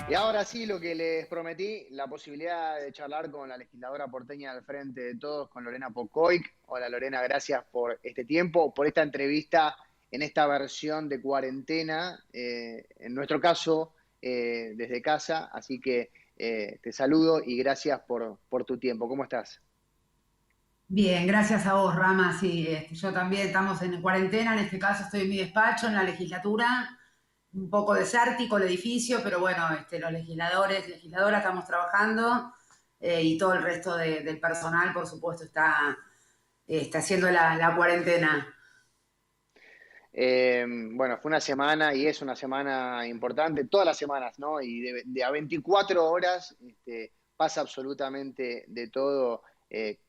Y ahora sí, lo que les prometí, la posibilidad de charlar con la legisladora porteña del Frente de Todos, con Lorena Pocoic. Hola Lorena, gracias por este tiempo, por esta entrevista en esta versión de cuarentena, en nuestro caso, desde casa. Así que te saludo y gracias por tu tiempo. ¿Cómo estás? Bien, gracias a vos, Rama. Sí, yo también estamos en cuarentena. En este caso estoy en mi despacho, en la legislatura, un poco desértico el edificio, pero bueno, los legisladores, legisladoras estamos trabajando y todo el resto del personal, por supuesto, está haciendo la cuarentena. Bueno, fue una semana y es una semana importante, todas las semanas, ¿no? Y de a 24 horas pasa absolutamente de todo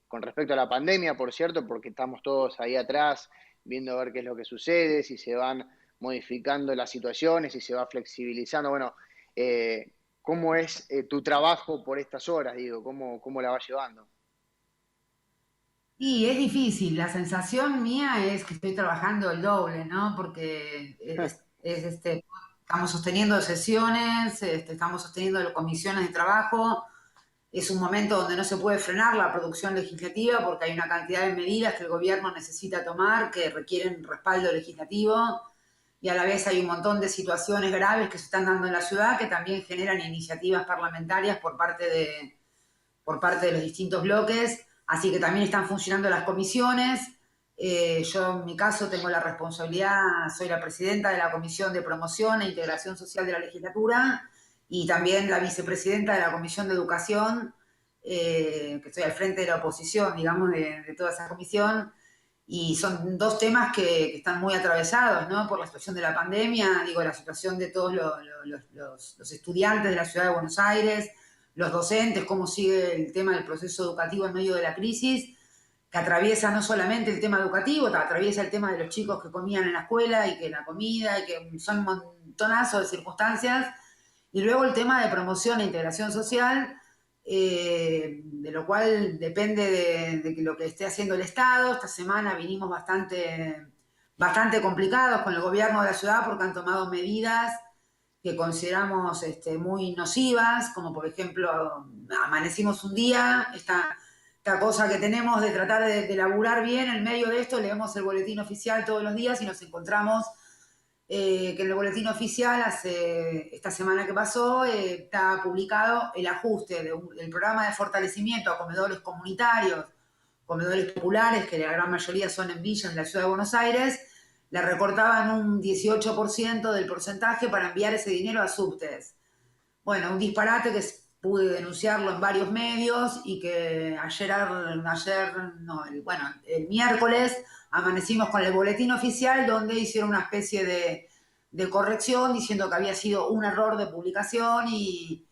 con respecto a la pandemia, por cierto, porque estamos todos ahí atrás viendo a ver qué es lo que sucede, si se van modificando las situaciones, si se va flexibilizando. Bueno, ¿cómo es tu trabajo por estas horas, digo? ¿Cómo la vas llevando? Y es difícil, la sensación mía es que estoy trabajando el doble, ¿no? Porque estamos sosteniendo sesiones, estamos sosteniendo comisiones de trabajo. Es un momento donde no se puede frenar la producción legislativa porque hay una cantidad de medidas que el gobierno necesita tomar que requieren respaldo legislativo y a la vez hay un montón de situaciones graves que se están dando en la ciudad que también generan iniciativas parlamentarias por parte de los distintos bloques, así que también están funcionando las comisiones. Yo en mi caso tengo la responsabilidad, soy la presidenta de la Comisión de Promoción e Integración Social de la Legislatura y también la vicepresidenta de la Comisión de Educación, que estoy al frente de la oposición, digamos, de toda esa comisión. Y son dos temas que están muy atravesados, ¿no? Por la situación de la pandemia, digo, la situación de todos los estudiantes de la ciudad de Buenos Aires, los docentes, cómo sigue el tema del proceso educativo en medio de la crisis, que atraviesa no solamente el tema educativo, atraviesa el tema de los chicos que comían en la escuela y que la comida, y que son un montonazo de circunstancias, y luego el tema de promoción e integración social, de lo cual depende de lo que esté haciendo el Estado. Esta semana vinimos bastante complicados con el gobierno de la ciudad porque han tomado medidas que consideramos muy nocivas, como por ejemplo, amanecimos un día, esta cosa que tenemos de tratar de laburar bien en medio de esto, leemos el boletín oficial todos los días y nos encontramos que en el boletín oficial esta semana que pasó está publicado el ajuste del programa de fortalecimiento a comedores comunitarios, comedores populares, que la gran mayoría son en villas de la ciudad de Buenos Aires, le recortaban un 18% del porcentaje para enviar ese dinero a subtes. Bueno, un disparate que pude denunciarlo en varios medios y que el miércoles amanecimos con el boletín oficial donde hicieron una especie de corrección diciendo que había sido un error de publicación y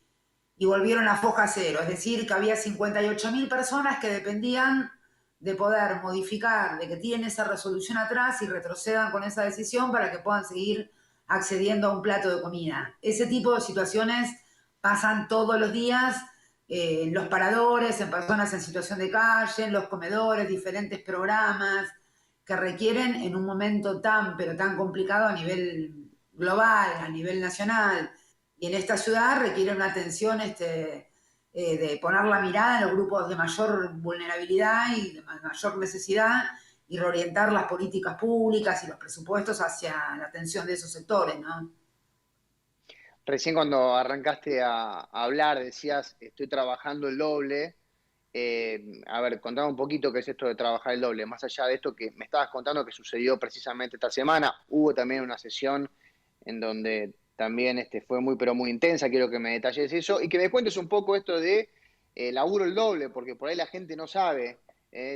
volvieron a foja cero, es decir, que había 58.000 personas que dependían de poder modificar, de que tienen esa resolución atrás y retrocedan con esa decisión para que puedan seguir accediendo a un plato de comida. Ese tipo de situaciones pasan todos los días en los paradores, en personas en situación de calle, en los comedores, diferentes programas que requieren en un momento pero tan complicado a nivel global, a nivel nacional, y en esta ciudad requiere una atención de poner la mirada en los grupos de mayor vulnerabilidad y de mayor necesidad y reorientar las políticas públicas y los presupuestos hacia la atención de esos sectores, ¿no? Recién cuando arrancaste a hablar decías, estoy trabajando el doble. A ver, contame un poquito qué es esto de trabajar el doble, más allá de esto que me estabas contando que sucedió precisamente esta semana. Hubo también una sesión en donde también fue muy, pero muy intensa. Quiero que me detalles eso y que me cuentes un poco esto de laburo el doble, porque por ahí la gente no sabe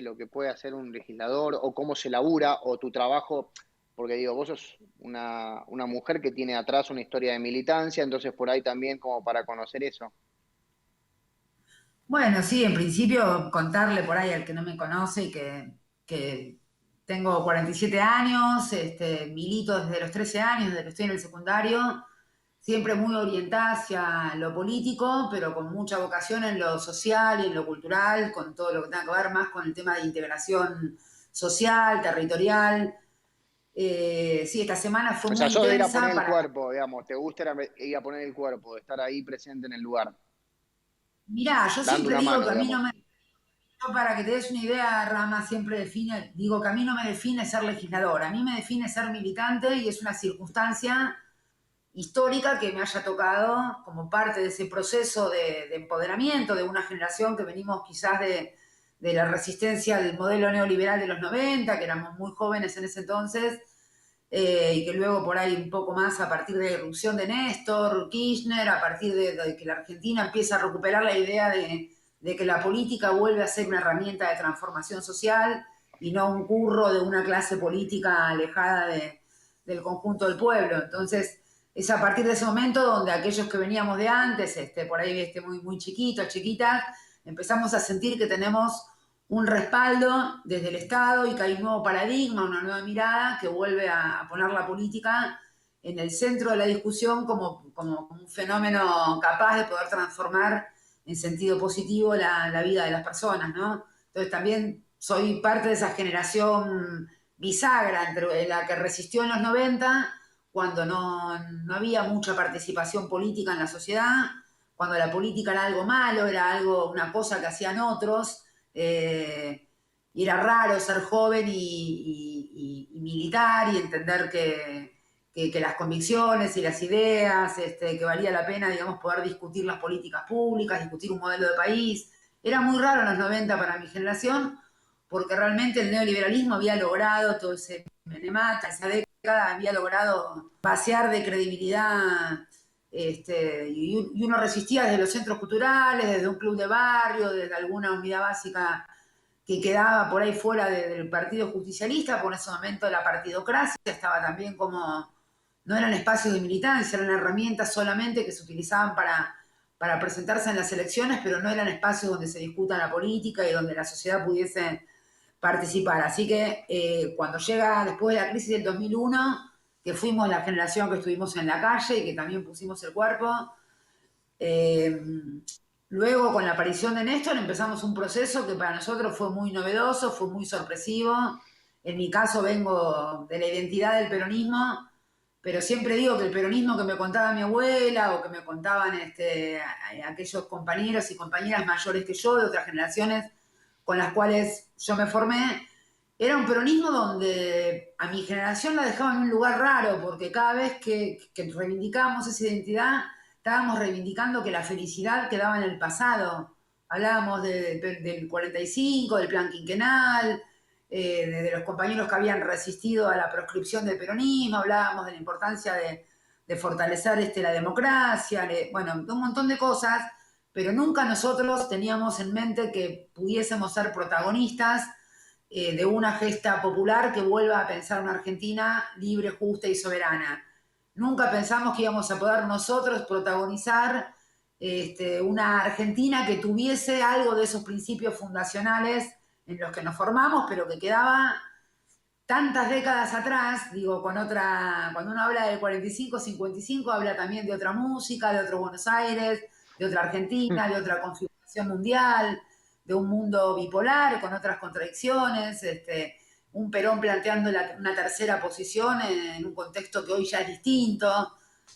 lo que puede hacer un legislador o cómo se labura o tu trabajo, porque digo, vos sos una mujer que tiene atrás una historia de militancia, entonces por ahí también como para conocer eso. Bueno, sí, en principio contarle por ahí al que no me conoce y que tengo 47 años, milito desde los 13 años, desde que estoy en el secundario, siempre muy orientada hacia lo político, pero con mucha vocación en lo social y en lo cultural, con todo lo que tenga que ver más con el tema de integración social, territorial. Sí, esta semana fue O sea, muy sos de ir a intensa poner el para... cuerpo, digamos, te gusta ir a poner el cuerpo, de estar ahí presente en el lugar, Mirá, yo dando siempre una digo mano, que a mí no digamos. me... Yo, para que te des una idea, Rama, siempre define, digo que a mí no me define ser legislador, a mí me define ser militante y es una circunstancia histórica que me haya tocado como parte de ese proceso de empoderamiento de una generación que venimos quizás de la resistencia al modelo neoliberal de los 90, que éramos muy jóvenes en ese entonces, y que luego por ahí un poco más a partir de la irrupción de Néstor Kirchner, a partir de que la Argentina empieza a recuperar la idea de que la política vuelve a ser una herramienta de transformación social y no un curro de una clase política alejada del conjunto del pueblo. Entonces, es a partir de ese momento donde aquellos que veníamos de antes, por ahí muy, muy chiquitos, chiquitas, empezamos a sentir que tenemos un respaldo desde el Estado y que hay un nuevo paradigma, una nueva mirada que vuelve a poner la política en el centro de la discusión como un fenómeno capaz de poder transformar en sentido positivo la vida de las personas, ¿no? Entonces también soy parte de esa generación bisagra entre la que resistió en los 90 cuando no había mucha participación política en la sociedad, cuando la política era algo malo, era algo, una cosa que hacían otros, y era raro ser joven y militar y entender que las convicciones y las ideas, que valía la pena, digamos, poder discutir las políticas públicas, discutir un modelo de país. Era muy raro en los 90 para mi generación, porque realmente el neoliberalismo había logrado todo ese menemata, esa década había logrado vaciar de credibilidad, y uno resistía desde los centros culturales, desde un club de barrio, desde alguna unidad básica que quedaba por ahí fuera del partido justicialista, por ese momento la partidocracia estaba también como, no eran espacios de militancia, eran herramientas solamente que se utilizaban para presentarse en las elecciones, pero no eran espacios donde se discuta la política y donde la sociedad pudiese participar. Así que cuando llega después de la crisis del 2001, que fuimos la generación que estuvimos en la calle y que también pusimos el cuerpo, eh, luego con la aparición de Néstor empezamos un proceso que para nosotros fue muy novedoso, fue muy sorpresivo. En mi caso vengo de la identidad del peronismo, pero siempre digo que el peronismo que me contaba mi abuela o que me contaban aquellos compañeros y compañeras mayores que yo de otras generaciones con las cuales yo me formé, era un peronismo donde a mi generación la dejaba en un lugar raro, porque cada vez que reivindicábamos esa identidad, estábamos reivindicando que la felicidad quedaba en el pasado. Hablábamos del 45, del plan quinquenal, de los compañeros que habían resistido a la proscripción del peronismo, hablábamos de la importancia de fortalecer la democracia, bueno, de un montón de cosas, pero nunca nosotros teníamos en mente que pudiésemos ser protagonistas de una gesta popular que vuelva a pensar una Argentina libre, justa y soberana. Nunca pensamos que íbamos a poder nosotros protagonizar una Argentina que tuviese algo de esos principios fundacionales en los que nos formamos, pero que quedaba tantas décadas atrás, digo, cuando uno habla del 45, 55, habla también de otra música, de otro Buenos Aires, de otra Argentina, de otra configuración mundial, de un mundo bipolar, con otras contradicciones, un Perón planteando una tercera posición en un contexto que hoy ya es distinto,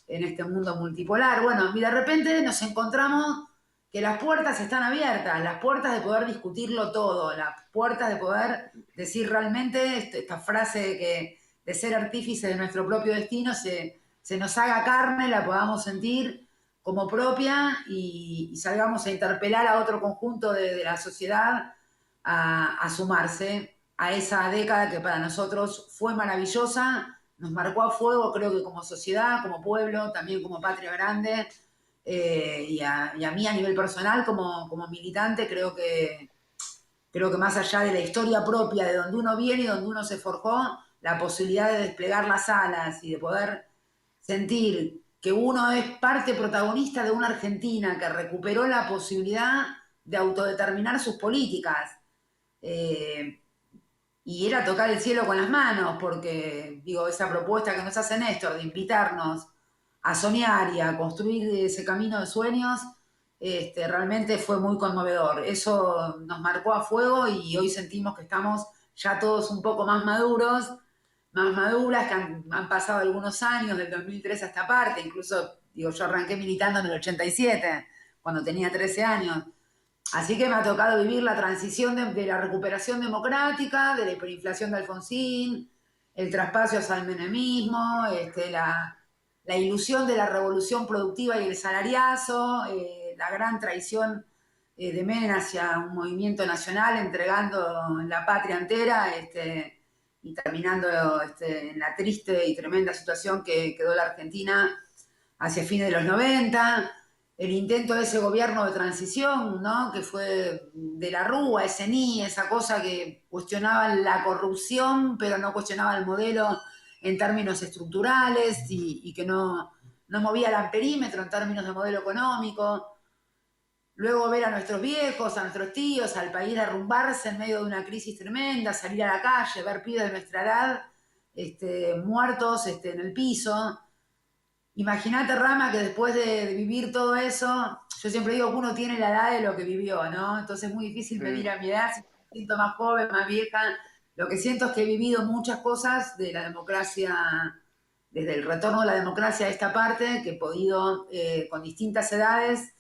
en este mundo multipolar. Bueno, y de repente nos encontramos que las puertas están abiertas, las puertas de poder discutirlo todo, las puertas de poder decir realmente esta frase de ser artífice de nuestro propio destino se nos haga carne, la podamos sentir como propia y salgamos a interpelar a otro conjunto de la sociedad a sumarse a esa década que para nosotros fue maravillosa, nos marcó a fuego, creo que como sociedad, como pueblo, también como patria grande, y a mí a nivel personal como militante creo que más allá de la historia propia de donde uno viene y donde uno se forjó, la posibilidad de desplegar las alas y de poder sentir que uno es parte protagonista de una Argentina que recuperó la posibilidad de autodeterminar sus políticas. Eh, y era tocar el cielo con las manos, porque, digo, esa propuesta que nos hace Néstor de invitarnos a soñar y a construir ese camino de sueños, realmente fue muy conmovedor. Eso nos marcó a fuego y hoy sentimos que estamos ya todos un poco más maduros más maduras, que han pasado algunos años, del 2003 a esta parte, incluso, digo, yo arranqué militando en el 87, cuando tenía 13 años. Así que me ha tocado vivir la transición de la recuperación democrática, de la hiperinflación de Alfonsín, el traspaso al menemismo, la ilusión de la revolución productiva y el salariazo, la gran traición de Menem hacia un movimiento nacional, entregando la patria entera, y terminando en la triste y tremenda situación que quedó la Argentina hacia fines de los 90, el intento de ese gobierno de transición, ¿no? Que fue de la Rúa, ese ni, esa cosa que cuestionaba la corrupción, pero no cuestionaba el modelo en términos estructurales y que no movía el amperímetro en términos de modelo económico. Luego ver a nuestros viejos, a nuestros tíos, al país derrumbarse en medio de una crisis tremenda, salir a la calle, ver pibes de nuestra edad muertos en el piso. Imagínate, Rama, que después de vivir todo eso, yo siempre digo que uno tiene la edad de lo que vivió, ¿no? Entonces es muy difícil medir a mi edad, si me siento más joven, más vieja. Lo que siento es que he vivido muchas cosas de la democracia, desde el retorno de la democracia a esta parte, que he podido, con distintas edades,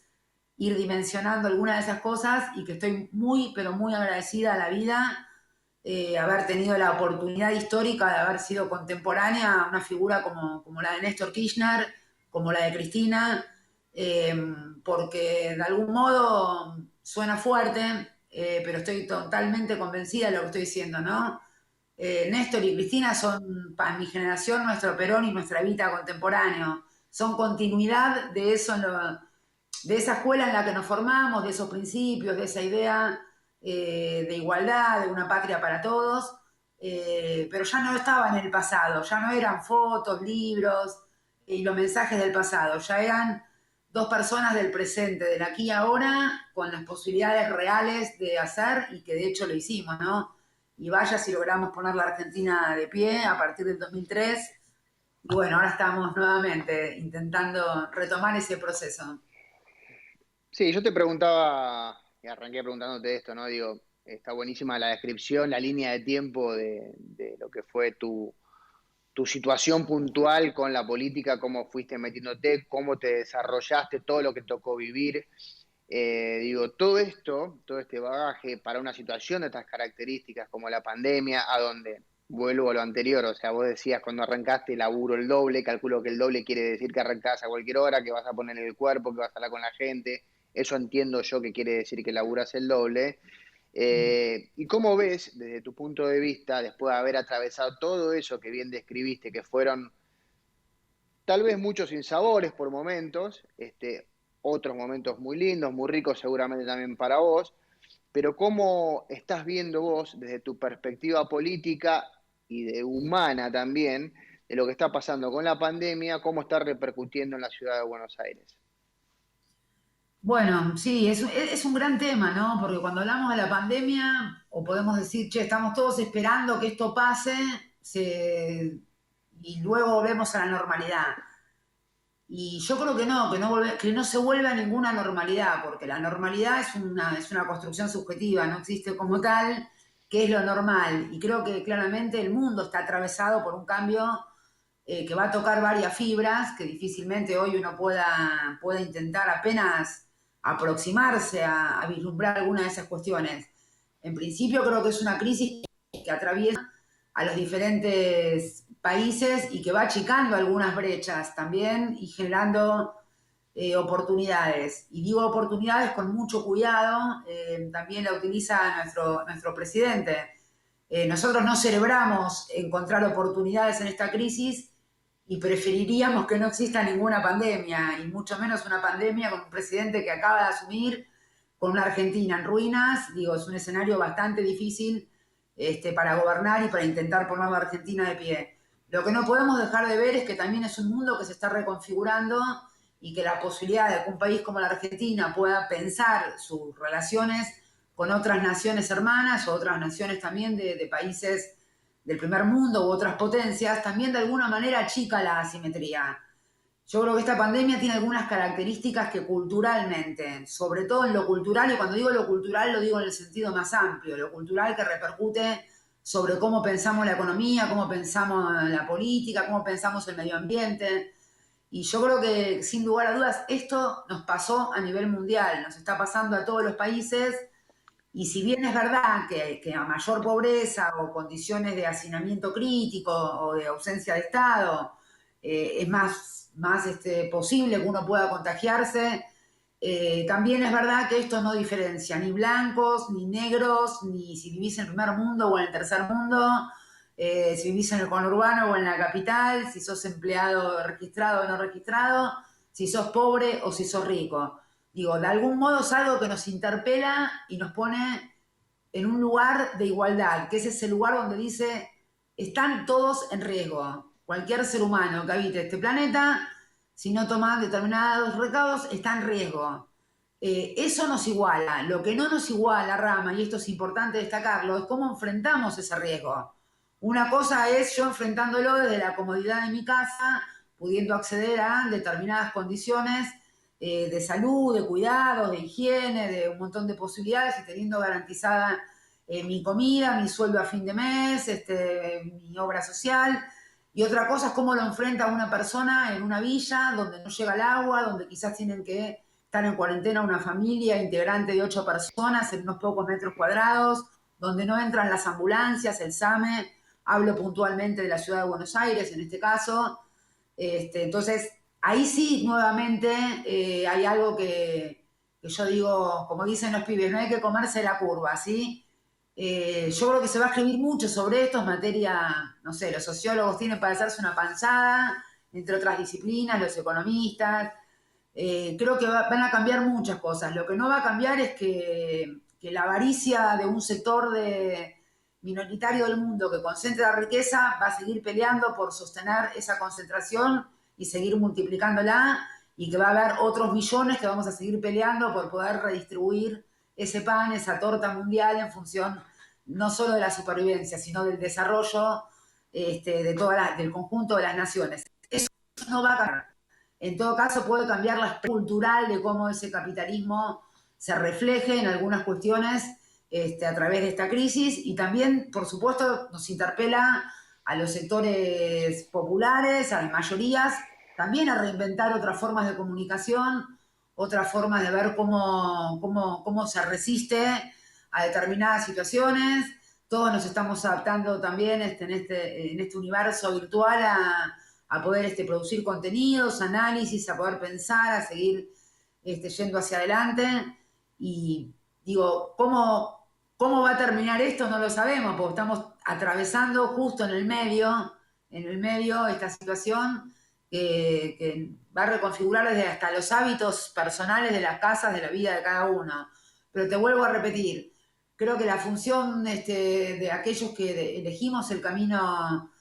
ir dimensionando algunas de esas cosas y que estoy muy, pero muy agradecida a la vida, haber tenido la oportunidad histórica de haber sido contemporánea a una figura como la de Néstor Kirchner, como la de Cristina, eh, porque de algún modo suena fuerte, pero estoy totalmente convencida de lo que estoy diciendo, ¿no? Néstor y Cristina son, para mi generación, nuestro Perón y nuestra Evita contemporáneo. Son continuidad de eso, de esa escuela en la que nos formamos, de esos principios, de esa idea de igualdad, de una patria para todos, pero ya no estaba en el pasado, ya no eran fotos, libros y los mensajes del pasado, ya eran dos personas del presente, del aquí y ahora, con las posibilidades reales de hacer y que de hecho lo hicimos, ¿no? Y vaya si logramos poner la Argentina de pie a partir del 2003. Y bueno, ahora estamos nuevamente intentando retomar ese proceso. Sí, yo te preguntaba, y arranqué preguntándote esto, ¿no? Digo, está buenísima la descripción, la línea de tiempo de lo que fue tu situación puntual con la política, cómo fuiste metiéndote, cómo te desarrollaste, todo lo que tocó vivir. Digo, todo esto, todo este bagaje para una situación de estas características como la pandemia, a donde vuelvo a lo anterior, o sea, vos decías cuando arrancaste laburo el doble, calculo que el doble quiere decir que arrancás a cualquier hora, que vas a poner el cuerpo, que vas a hablar con la gente, eso entiendo yo que quiere decir que laburas el doble. ¿Y cómo ves, desde tu punto de vista, después de haber atravesado todo eso que bien describiste, que fueron tal vez muchos sinsabores por momentos, otros momentos muy lindos, muy ricos seguramente también para vos, pero cómo estás viendo vos desde tu perspectiva política y de humana también, de lo que está pasando con la pandemia, cómo está repercutiendo en la ciudad de Buenos Aires? Bueno, sí, es un gran tema, ¿no? Porque cuando hablamos de la pandemia, o podemos decir, che, estamos todos esperando que esto pase, y luego volvemos a la normalidad. Y yo creo que no se vuelve a ninguna normalidad, porque la normalidad es una construcción subjetiva, no existe como tal, que es lo normal. Y creo que claramente el mundo está atravesado por un cambio que va a tocar varias fibras, que difícilmente hoy uno pueda intentar apenas aproximarse a vislumbrar alguna de esas cuestiones. En principio creo que es una crisis que atraviesa a los diferentes países y que va achicando algunas brechas también y generando oportunidades. Y digo oportunidades con mucho cuidado, también la utiliza nuestro presidente. Nosotros no celebramos encontrar oportunidades en esta crisis y preferiríamos que no exista ninguna pandemia, y mucho menos una pandemia con un presidente que acaba de asumir, con una Argentina en ruinas. Digo, es un escenario bastante difícil para gobernar y para intentar poner la Argentina de pie. Lo que no podemos dejar de ver es que también es un mundo que se está reconfigurando y que la posibilidad de que un país como la Argentina pueda pensar sus relaciones con otras naciones hermanas o otras naciones también de países del primer mundo u otras potencias, también de alguna manera achica la asimetría. Yo creo que esta pandemia tiene algunas características que culturalmente, sobre todo en lo cultural, y cuando digo lo cultural lo digo en el sentido más amplio, lo cultural que repercute sobre cómo pensamos la economía, cómo pensamos la política, cómo pensamos el medio ambiente. Y yo creo que, sin lugar a dudas, esto nos pasó a nivel mundial, nos está pasando a todos los países. Y si bien es verdad que a mayor pobreza o condiciones de hacinamiento crítico o de ausencia de Estado, es más posible que uno pueda contagiarse, también es verdad que esto no diferencia ni blancos, ni negros, ni si vivís en el primer mundo o en el tercer mundo, si vivís en el conurbano o en la capital, si sos empleado registrado o no registrado, si sos pobre o si sos rico. Digo, de algún modo es algo que nos interpela y nos pone en un lugar de igualdad, que es ese lugar donde dice, están todos en riesgo. Cualquier ser humano que habite este planeta, si no toma determinados recaudos, está en riesgo. Eso nos iguala. Lo que no nos iguala, Rama, y esto es importante destacarlo, es cómo enfrentamos ese riesgo. Una cosa es yo enfrentándolo desde la comodidad de mi casa, pudiendo acceder a determinadas condiciones de salud, de cuidados, de higiene, de un montón de posibilidades y teniendo garantizada mi comida, mi sueldo a fin de mes, mi obra social. Y otra cosa es cómo lo enfrenta una persona en una villa donde no llega el agua, donde quizás tienen que estar en cuarentena una familia integrante de 8 personas en unos pocos metros cuadrados, donde no entran las ambulancias, el SAME. Hablo puntualmente de la ciudad de Buenos Aires en este caso. Entonces, ahí sí, nuevamente, hay algo que yo digo, como dicen los pibes, no hay que comerse la curva, ¿sí? Yo creo que se va a escribir mucho sobre esto, es materia, no sé, los sociólogos tienen para hacerse una panzada, entre otras disciplinas, los economistas. Creo que van a cambiar muchas cosas. Lo que no va a cambiar es que la avaricia de un sector minoritario del mundo que concentra la riqueza va a seguir peleando por sostener esa concentración y seguir multiplicándola, y que va a haber otros millones que vamos a seguir peleando por poder redistribuir ese pan, esa torta mundial en función no solo de la supervivencia, sino del desarrollo del conjunto de las naciones. Eso no va a cambiar. En todo caso, puede cambiar la experiencia cultural de cómo ese capitalismo se refleje en algunas cuestiones a través de esta crisis, y también, por supuesto, nos interpela a los sectores populares, a las mayorías, también a reinventar otras formas de comunicación, otras formas de ver cómo se resiste a determinadas situaciones. Todos nos estamos adaptando también en este universo virtual a poder producir contenidos, análisis, a poder pensar, a seguir yendo hacia adelante. Y digo, ¿cómo va a terminar esto? No lo sabemos, porque estamos atravesando justo en el medio esta situación que va a reconfigurar desde hasta los hábitos personales de las casas, de la vida de cada uno. Pero te vuelvo a repetir, creo que la función de aquellos que elegimos el camino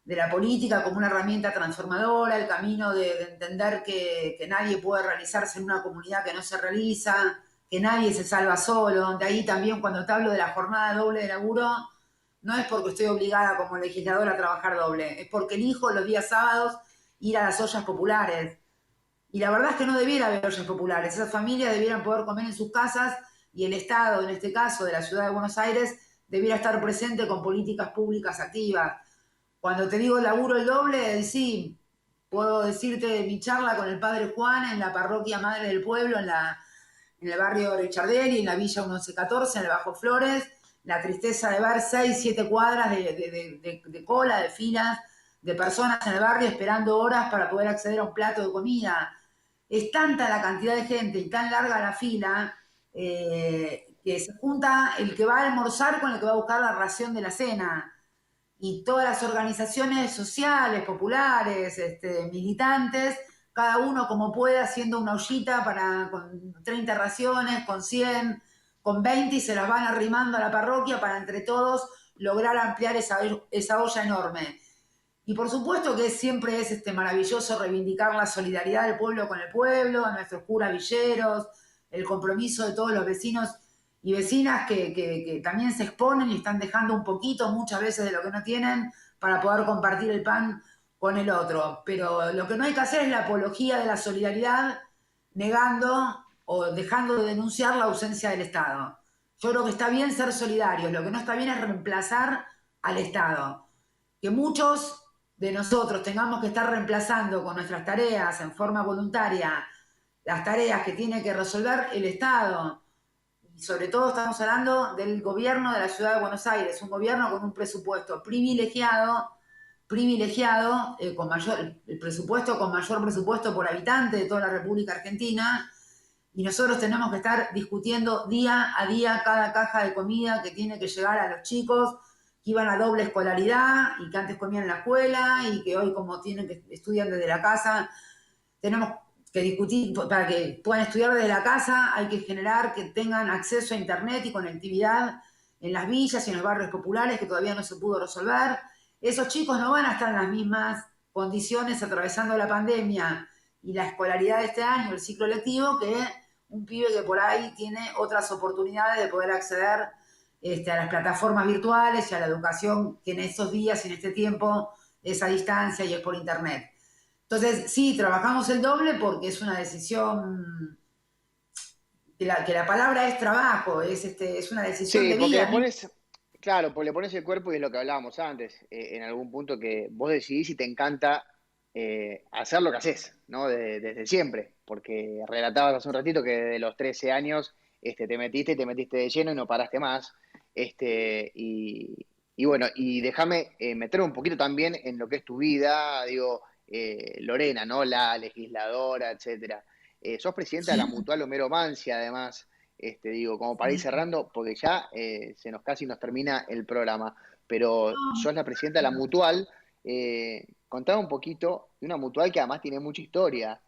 de la política como una herramienta transformadora, el camino de entender que nadie puede realizarse en una comunidad que no se realiza, que nadie se salva solo. De ahí también cuando te hablo de la jornada doble de laburo, no es porque estoy obligada como legisladora a trabajar doble, es porque elijo los días sábados ir a las ollas populares. Y la verdad es que no debiera haber ollas populares, esas familias debieran poder comer en sus casas, y el Estado, en este caso de la ciudad de Buenos Aires, debiera estar presente con políticas públicas activas. Cuando te digo laburo el doble, sí, puedo decirte de mi charla con el padre Juan en la parroquia Madre del Pueblo, en el barrio Richardelli, en la Villa 1114, en el Bajo Flores, la tristeza de ver 6, 7 cuadras de cola, de filas, de personas en el barrio esperando horas para poder acceder a un plato de comida. Es tanta la cantidad de gente y tan larga la fila, que se junta el que va a almorzar con el que va a buscar la ración de la cena. Y todas las organizaciones sociales, populares, militantes, cada uno como puede haciendo una ollita con 30 raciones, con 100, con 20, y se las van arrimando a la parroquia para entre todos lograr ampliar esa olla enorme. Y por supuesto que siempre es maravilloso reivindicar la solidaridad del pueblo con el pueblo, nuestros curas villeros, el compromiso de todos los vecinos y vecinas que también se exponen y están dejando un poquito muchas veces de lo que no tienen para poder compartir el pan con el otro. Pero lo que no hay que hacer es la apología de la solidaridad negando o dejando de denunciar la ausencia del Estado. Yo creo que está bien ser solidarios, lo que no está bien es reemplazar al Estado. Que muchos de nosotros tengamos que estar reemplazando con nuestras tareas en forma voluntaria las tareas que tiene que resolver el Estado. Y sobre todo estamos hablando del gobierno de la Ciudad de Buenos Aires, un gobierno con un presupuesto privilegiado, con mayor, el presupuesto con mayor presupuesto por habitante de toda la República Argentina, y nosotros tenemos que estar discutiendo día a día cada caja de comida que tiene que llegar a los chicos que iban a doble escolaridad y que antes comían en la escuela y que hoy como tienen que estudiar desde la casa, tenemos que discutir para que puedan estudiar desde la casa, hay que generar que tengan acceso a internet y conectividad en las villas y en los barrios populares que todavía no se pudo resolver. Esos chicos no van a estar en las mismas condiciones atravesando la pandemia y la escolaridad de este año, el ciclo lectivo, que un pibe que por ahí tiene otras oportunidades de poder acceder a las plataformas virtuales y a la educación que en estos días y en este tiempo es a distancia y es por internet. Entonces, sí, trabajamos el doble porque es una decisión, que la palabra es trabajo, es una decisión Sí, de porque vida. le pones, claro, porque le pones el cuerpo y es lo que hablábamos antes, en algún punto que vos decidís y te encanta hacer lo que haces, ¿no? Desde siempre, porque relatabas hace un ratito que desde los 13 años te metiste de lleno y no paraste más. Y bueno, y déjame meter un poquito también en lo que es tu vida, digo, Lorena, ¿no? La legisladora, etcétera. Sos presidenta de la Sí, Mutual Homero Mansi, además, digo, como para ir sí. cerrando, porque ya se nos casi nos termina el programa, pero sos la presidenta de la Mutual. Contame un poquito de una mutual que además tiene mucha historia.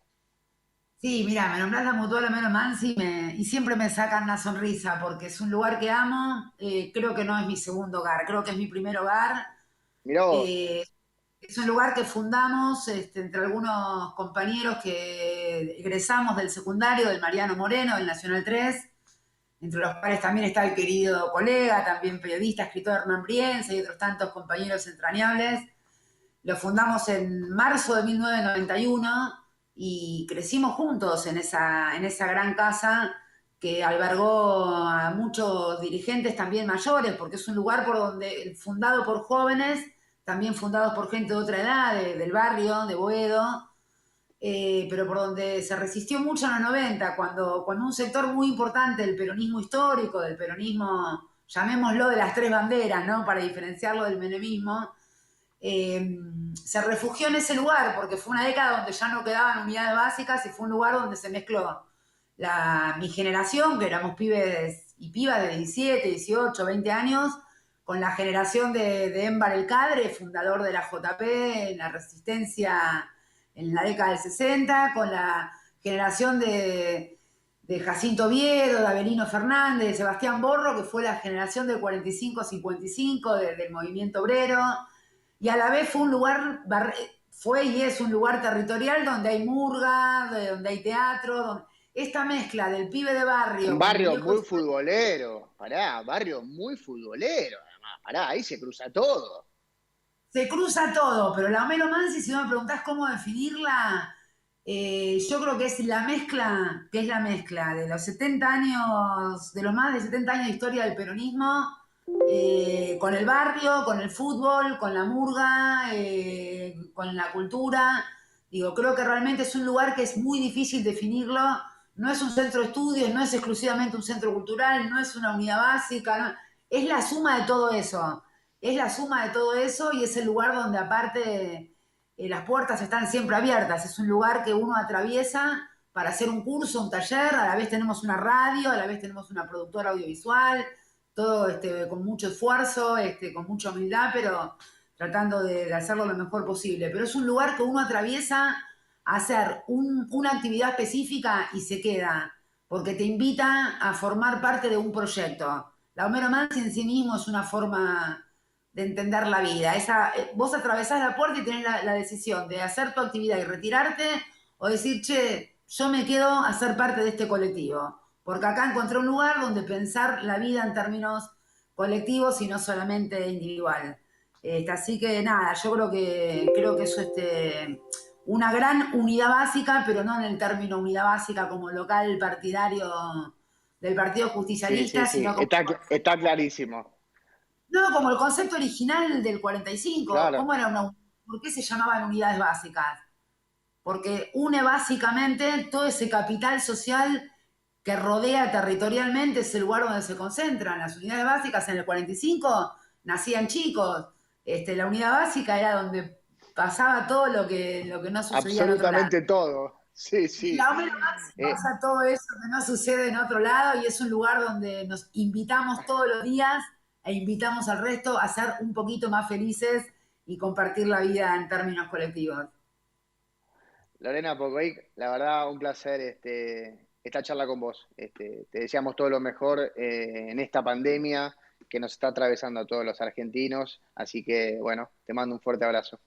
Sí, mira, me nombrás la Mutual Homero Mansi y siempre me sacan una sonrisa porque es un lugar que amo. Creo que no es mi segundo hogar, creo que es mi primer hogar. Mirá vos, Eh, es un lugar que fundamos entre algunos compañeros que egresamos del secundario, del Mariano Moreno, del Nacional 3, entre los cuales también está el querido colega, también periodista, escritor Hernán Brienza y otros tantos compañeros entrañables. Lo fundamos en marzo de 1991 y crecimos juntos en esa gran casa que albergó a muchos dirigentes también mayores, porque es un lugar por donde, fundado por jóvenes, también fundados por gente de otra edad, del barrio, de Boedo, pero por donde se resistió mucho en los 90, cuando un sector muy importante del peronismo histórico, del peronismo, llamémoslo de las tres banderas, ¿no? Para diferenciarlo del menemismo, se refugió en ese lugar porque fue una década donde ya no quedaban unidades básicas y fue un lugar donde se mezcló mi generación, que éramos pibes y pibas de 17, 18, 20 años, con la generación de Émbar el Cadre, fundador de la JP en la resistencia en la década del 60, con la generación de Jacinto Viedo, de Avelino Fernández, de Sebastián Borro, que fue la generación del 45-55 del movimiento obrero, y a la vez fue un lugar, fue y es un lugar territorial donde hay murga, donde hay teatro, esta mezcla del pibe de barrio un con el barrio viejo muy futbolero, pará, barrio muy futbolero, además, pará, ahí se cruza todo. se cruza todo, pero la Homero Mansi, si no me preguntás cómo definirla, yo creo que es la mezcla, de los 70 años, de los más de 70 años de historia del peronismo, con el barrio, con el fútbol, con la murga, con la cultura. Digo, creo que realmente es un lugar que es muy difícil definirlo. No es un centro de estudios, no es exclusivamente un centro cultural, no es una unidad básica, no, es la suma de todo eso. Es la suma de todo eso y es el lugar donde aparte las puertas están siempre abiertas. Es un lugar que uno atraviesa para hacer un curso, un taller, a la vez tenemos una radio, a la vez tenemos una productora audiovisual, todo con mucho esfuerzo, con mucha humildad, pero tratando de hacerlo lo mejor posible. Pero es un lugar que uno atraviesa a hacer una actividad específica y se queda, porque te invita a formar parte de un proyecto. La Homero Mansi en sí mismo es una forma de entender la vida. Vos atravesás la puerta y tenés la decisión de hacer tu actividad y retirarte o decir, che, yo me quedo a ser parte de este colectivo. Porque acá encontré un lugar donde pensar la vida en términos colectivos y no solamente individual. Así que nada, yo creo que es una gran unidad básica, pero no en el término unidad básica como local partidario del Partido Sí, sí, Justicialista, sí, sino como está clarísimo. No, como el concepto original del 45. Claro, ¿Cómo era por qué se llamaban unidades básicas? Porque une básicamente todo ese capital social que rodea territorialmente ese lugar donde se concentran. Las unidades básicas en el 45 nacían chicos. La unidad básica era donde pasaba todo lo que no sucedía en otro lado. absolutamente todo. Sí, En sí. la Homero Mansi Eh, pasa todo eso que no sucede en otro lado y es un lugar donde nos invitamos todos los días e invitamos al resto a ser un poquito más felices y compartir la vida en términos colectivos. Lorena Pocoic, la verdad, un placer esta charla con vos. Te deseamos todo lo mejor en esta pandemia que nos está atravesando a todos los argentinos. Así que, bueno, te mando un fuerte abrazo.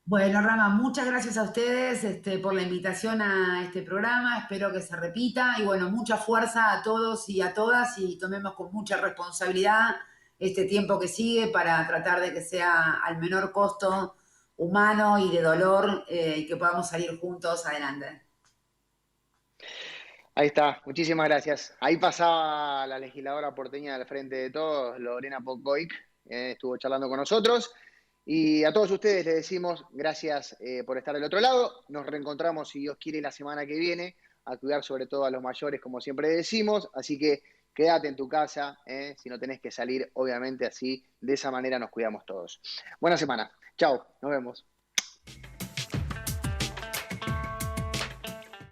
Bueno, Rama, muchas gracias a ustedes por la invitación a este programa. Espero que se repita y bueno, mucha fuerza a todos y a todas y tomemos con mucha responsabilidad este tiempo que sigue para tratar de que sea al menor costo humano y de dolor y que podamos salir juntos adelante. Ahí está, muchísimas gracias. Ahí pasaba la legisladora porteña del Frente de Todos, Lorena Pocoic, estuvo charlando con nosotros. Y a todos ustedes les decimos gracias por estar del otro lado. Nos reencontramos, si Dios quiere, la semana que viene, a cuidar sobre todo a los mayores, como siempre decimos. Así que quédate en tu casa, si no tenés que salir, obviamente así, de esa manera nos cuidamos todos. Buena semana. Chao, nos vemos.